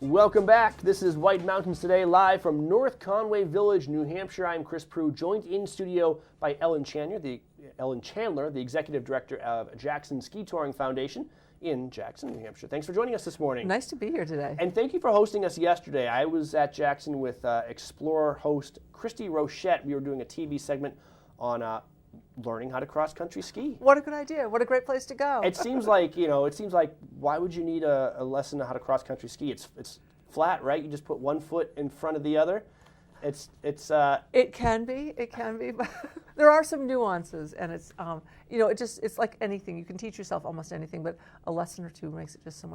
Welcome back. This is White Mountains Today, live from North Conway Village, New Hampshire. I'm Chris Prue, joined in studio by Ellen Chandler, the Executive Director of Jackson Ski Touring Foundation in Jackson, New Hampshire. Thanks for joining us this morning. Nice to be here today. And thank you for hosting us yesterday. I was at Jackson with Explorer host Christy Rochette. We were doing a TV segment on learning how to cross-country ski. What a good idea. What a great place to go. It seems like, why would you need a lesson on how to cross-country ski? It's flat, right? You just put one foot in front of the other. It can be, but there are some nuances, and it's it's like anything. You can teach yourself almost anything, but a lesson or two makes it just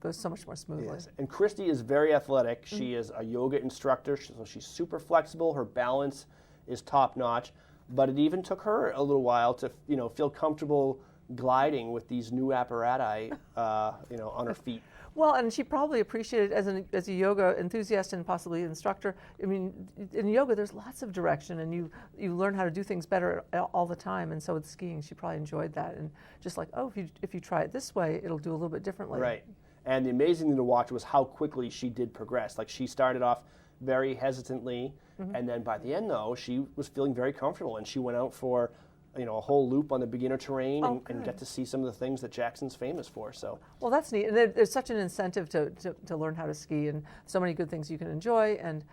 goes so much more smoothly. Yes. And Christy is very athletic. She is a yoga instructor, so she's super flexible. Her balance is top-notch. But it even took her a little while to, feel comfortable gliding with these new apparatus, on her feet. Well, and she probably appreciated it as a yoga enthusiast and possibly instructor. I mean, in yoga, there's lots of direction, and you learn how to do things better all the time. And so with skiing, she probably enjoyed that, and just like, if you try it this way, it'll do a little bit differently. Right. And the amazing thing to watch was how quickly she did progress. Like, she started off very hesitantly, and then by the end, though, she was feeling very comfortable, and she went out for a whole loop on the beginner terrain and get to see some of the things that Jackson's famous for. So, well, that's neat. And there's such an incentive to learn how to ski, and so many good things you can enjoy. And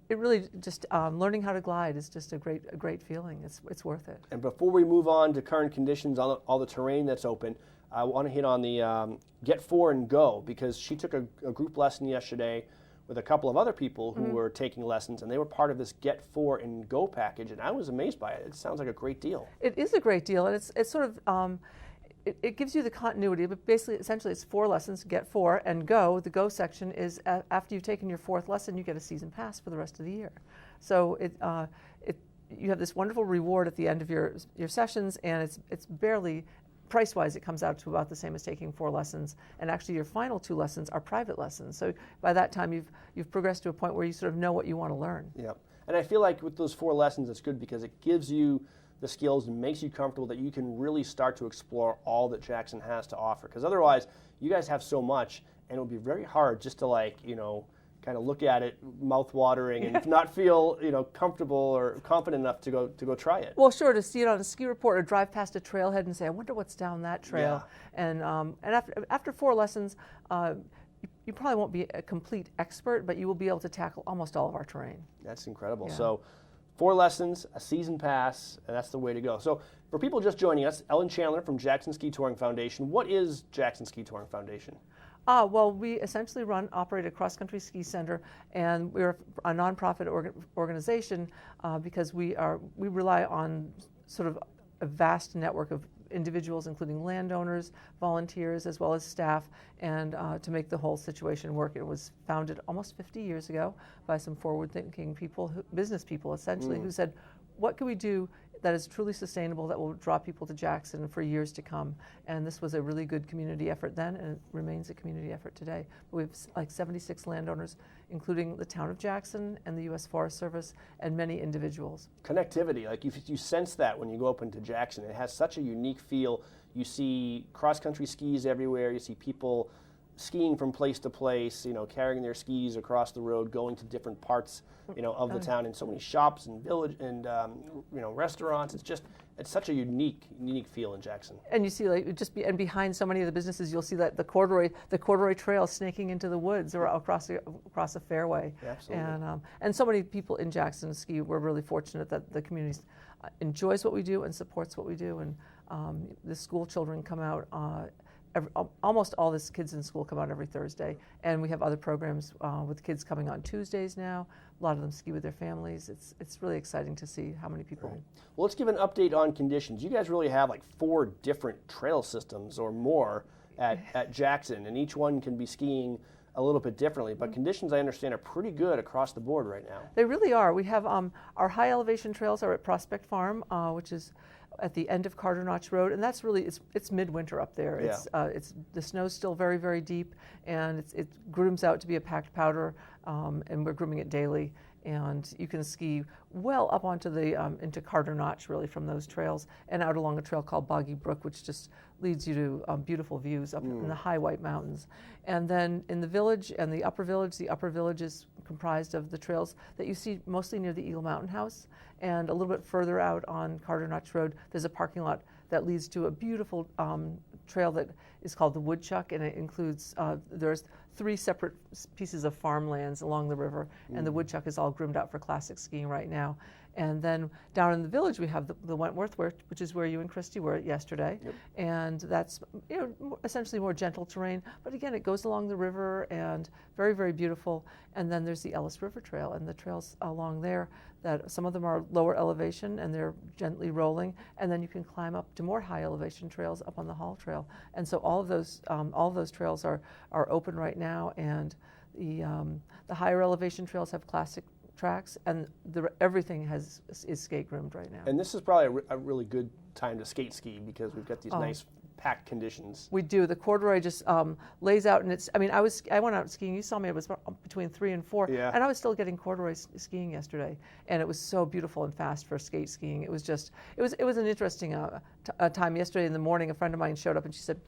it really just learning how to glide is just a great feeling. It's worth it. And before we move on to current conditions, all the terrain that's open, I want to hit on the Get 4 and Go, because she took a group lesson yesterday with a couple of other people who were taking lessons, and they were part of this Get 4 and Go package, and I was amazed by it. It sounds like a great deal. It is a great deal, and it's sort of, it gives you the continuity, but basically, essentially, it's 4 lessons, Get 4 and Go. The Go section is after you've taken your 4th lesson, you get a season pass for the rest of the year. So you have this wonderful reward at the end of your sessions, and it's barely, price-wise, it comes out to about the same as taking 4 lessons, and actually your final 2 lessons are private lessons. So by that time, you've progressed to a point where you sort of know what you want to learn. Yep. And I feel like with those 4 lessons, it's good because it gives you the skills and makes you comfortable that you can really start to explore all that Jackson has to offer. Because otherwise, you guys have so much, and it would be very hard just to kind of look at it, mouth-watering, and not feel comfortable or confident enough to go try it. Well, sure, to see it on a ski report or drive past a trailhead and say, I wonder what's down that trail. Yeah. And after 4 lessons, you probably won't be a complete expert, but you will be able to tackle almost all of our terrain. That's incredible. Yeah. So 4 lessons, a season pass, and that's the way to go. So for people just joining us, Ellen Chandler from Jackson Ski Touring Foundation. What is Jackson Ski Touring Foundation? Well, we essentially operate a cross-country ski center, and we're a nonprofit organization because we rely on sort of a vast network of individuals, including landowners, volunteers, as well as staff, and to make the whole situation work. It was founded almost 50 years ago by some forward-thinking people, business people essentially, who said, what can we do that is truly sustainable, that will draw people to Jackson for years to come? And this was a really good community effort then, and it remains a community effort today. We have like 76 landowners, including the town of Jackson and the U.S. Forest Service, and many individuals. Connectivity, like you sense that when you go up into Jackson. It has such a unique feel. You see cross-country skis everywhere. You see people skiing from place to place, carrying their skis across the road, going to different parts, of the town, and so many shops and village and restaurants. It's such a unique feel in Jackson. And you see, and behind so many of the businesses, you'll see that the corduroy trail snaking into the woods or across a fairway. Absolutely. And so many people in Jackson ski. We're really fortunate that the community enjoys what we do and supports what we do. And the school children come out. Almost all the kids in school come out every Thursday, and we have other programs with kids coming on Tuesdays now. A lot of them ski with their families. It's really exciting to see how many people. Right. Well, let's give an update on conditions. You guys really have like 4 different trail systems or more at Jackson, and each one can be skiing a little bit differently, but conditions, I understand, are pretty good across the board right now. They really are. We have our high elevation trails are at Prospect Farm, which is at the end of Carter Notch Road, and that's really it's midwinter up there. Yeah. It's the snow's still very, very deep, and it grooms out to be a packed powder, and we're grooming it daily. and you can ski well up onto the into Carter Notch, really, from those trails, and out along a trail called Boggy Brook, which just leads you to beautiful views up in the high White Mountains. And then in the village and the upper village is comprised of the trails that you see mostly near the Eagle Mountain House, and a little bit further out on Carter Notch Road, there's a parking lot that leads to a beautiful trail that is called the Woodchuck, and it includes, there's 3 separate pieces of farmlands along the river, and the Woodchuck is all groomed out for classic skiing right now. And then down in the village we have the Wentworth, which is where you and Christy were yesterday, and that's essentially more gentle terrain, but again it goes along the river and very, very beautiful. And then there's the Ellis River Trail, and the trails along there, that some of them are lower elevation and they're gently rolling, and then you can climb up to more high elevation trails up on the Hall Trail. And so all of those trails are open right now, and the higher elevation trails have classic tracks, and everything is skate groomed right now. And this is probably a really good time to skate ski because we've got these nice packed conditions. We do. The corduroy just lays out, and it's. I mean, I went out skiing. You saw me. It was between 3 and 4, and I was still getting corduroy skiing yesterday, and it was so beautiful and fast for skate skiing. It was just. It was an interesting time yesterday in the morning. A friend of mine showed up, and she said,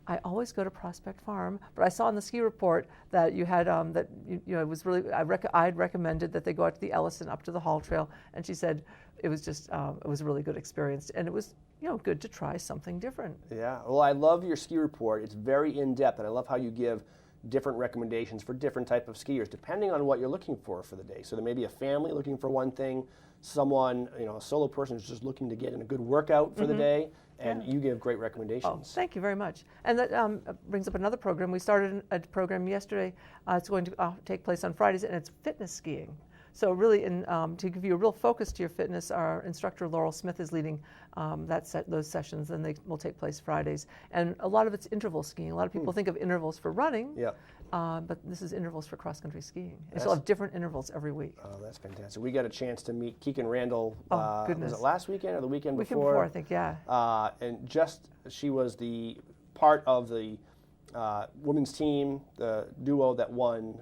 I always go to Prospect Farm, but I saw in the ski report that you had that it was really I'd recommended that they go out to the Ellison up to the Hall Trail, and she said it was just it was a really good experience, and it was good to try something different. Yeah, well, I love your ski report. It's very in depth, and I love how you give different recommendations for different type of skiers depending on what you're looking for the day. So there may be a family looking for one thing, someone a solo person is just looking to get in a good workout for the day. And you give great recommendations. Oh, thank you very much. And that brings up another program. We started a program yesterday. It's going to take place on Fridays, and it's fitness skiing. So really, to give you a real focus to your fitness, our instructor Laurel Smith is leading those sessions, and they will take place Fridays. And a lot of it's interval skiing. A lot of people think of intervals for running, but this is intervals for cross-country skiing. And she'll have different intervals every week. Oh, that's fantastic. We got a chance to meet Keegan Randall, goodness. Was it last weekend or the weekend before? Weekend before, I think, yeah. And she was the part of the women's team, the duo that won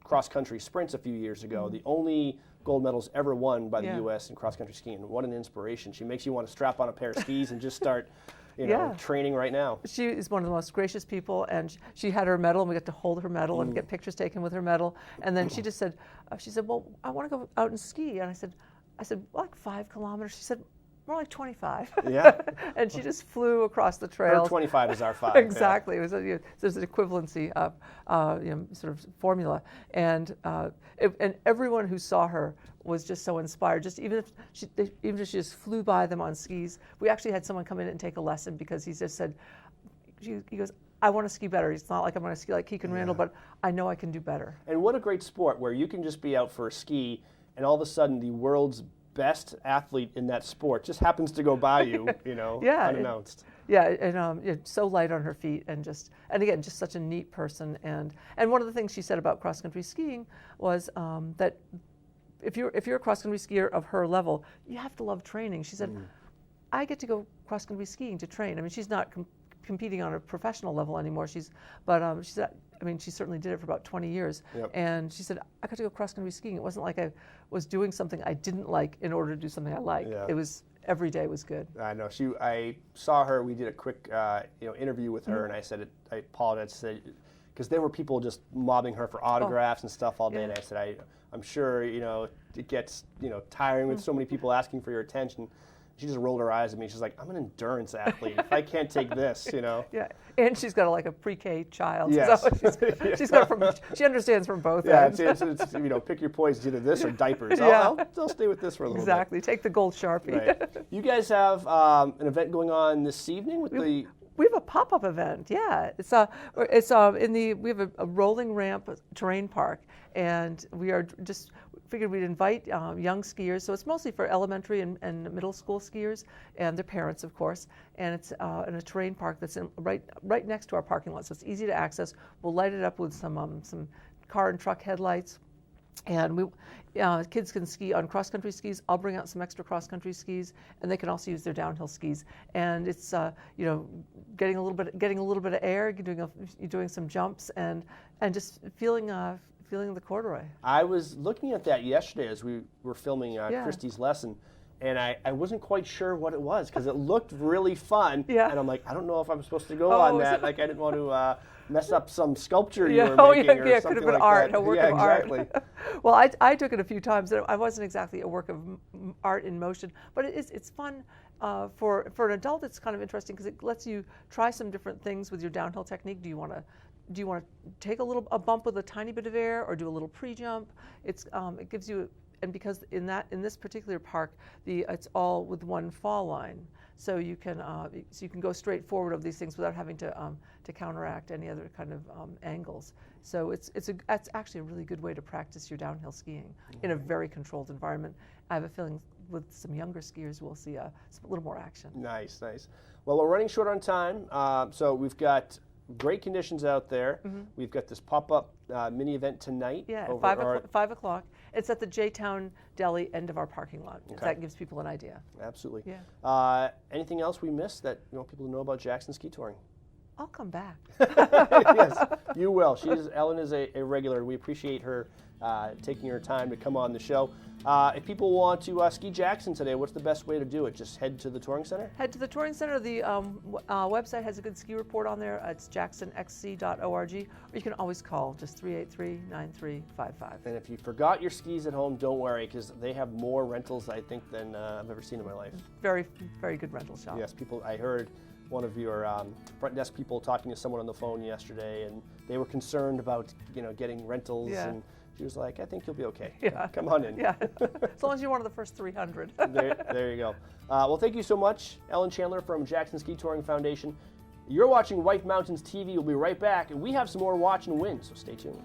cross-country sprints a few years ago, the only gold medals ever won by the U.S. in cross-country skiing. What an inspiration. She makes you want to strap on a pair of skis and just start training right now. She is one of the most gracious people, and she had her medal, and we got to hold her medal and get pictures taken with her medal. And then she just said, well, I want to go out and ski. And I said, well, like 5 kilometers. She said, more like 25. Yeah. And she just flew across the trails. Her 25 is our 5. Exactly. It was there's an equivalency sort of formula, and everyone who saw her was just so inspired. Just even if she just flew by them on skis. We actually had someone come in and take a lesson because he just said, he goes, I want to ski better. It's not like I'm going to ski like Keegan Randall, but I know I can do better. And what a great sport where you can just be out for a ski, and all of a sudden the world's best athlete in that sport just happens to go by you, unannounced. And so light on her feet, and again, just such a neat person. And one of the things she said about cross-country skiing was that if you're a cross-country skier of her level, you have to love training. She said, I get to go cross-country skiing to train. I mean, she's not competing on a professional level anymore. She said, she certainly did it for about 20 years. And she said, I got to go cross-country skiing. It wasn't like I was doing something I didn't like in order to do something I liked. It was, every day was good. I know. I saw her, we did a quick interview with her, and I apologized, because there were people just mobbing her for autographs and stuff all day, and I said, I'm sure, it gets, tiring with so many people asking for your attention. She just rolled her eyes at me. She's like, I'm an endurance athlete. If I can't take this, Yeah, and she's got a pre-K child. Yes. So she's got she understands from both ends. It's pick your poison, either this or diapers. I'll stay with this for a little bit. Exactly. Take the gold Sharpie. Right. You guys have an event going on this evening with We have a pop-up event. Yeah, we have a rolling ramp terrain park, and we are just figured we'd invite young skiers. So it's mostly for elementary and middle school skiers and their parents, of course. And it's in a terrain park that's right next to our parking lot, so it's easy to access. We'll light it up with some car and truck headlights. And kids can ski on cross-country skis. I'll bring out some extra cross-country skis, and they can also use their downhill skis. And it's getting a little bit of air, doing some jumps, and just feeling feeling the corduroy. I was looking at that yesterday as we were filming Yeah. Christy's lesson, and I wasn't quite sure what it was because it looked really fun. Yeah. And I'm like, I don't know if I'm supposed to go Oh, on is that. it- Like, I didn't want to mess up some sculpture you Yeah, were oh, making yeah, or yeah, it could something have been like art, that. a work yeah, of art. exactly. Well, I took it a few times. I wasn't exactly a work of art in motion, but it's fun. For an adult, it's kind of interesting because it lets you try some different things with your downhill technique. Do you want to take a bump with a tiny bit of air, or do a little pre-jump? It gives you, and because in this particular park, it's all with one fall line, so you can go straight forward of these things without having to counteract any other kind of angles. So it's actually a really good way to practice your downhill skiing in a very controlled environment. I have a feeling with some younger skiers we'll see a little more action. Nice, nice. Well, we're running short on time, so we've got great conditions out there. Mm-hmm. We've got this pop-up mini event tonight. Yeah, over at 5 o'clock. It's at the J-Town Deli end of our parking lot. Okay. That gives people an idea. Absolutely. Yeah. Anything else we missed that you want people to know about Jackson Ski Touring? I'll come back. Yes, you will. Ellen is a regular. We appreciate her taking her time to come on the show. If people want to ski Jackson today, what's the best way to do it? Just head to the Touring Center? Head to the Touring Center. The website has a good ski report on there. It's jacksonxc.org. Or you can always call just 383-9355. And if you forgot your skis at home, don't worry, because they have more rentals, I think, than I've ever seen in my life. Very, very good rental shop. Yes, I heard one of your front desk people talking to someone on the phone yesterday, and they were concerned about getting rentals, Yeah. and she was like, I think you'll be okay. Yeah. Come on in. Yeah, as long as you're one of the first 300. There you go. Well, thank you so much, Ellen Chandler from Jackson Ski Touring Foundation. You're watching White Mountains TV. We'll be right back, and we have some more Watch and Win, so stay tuned.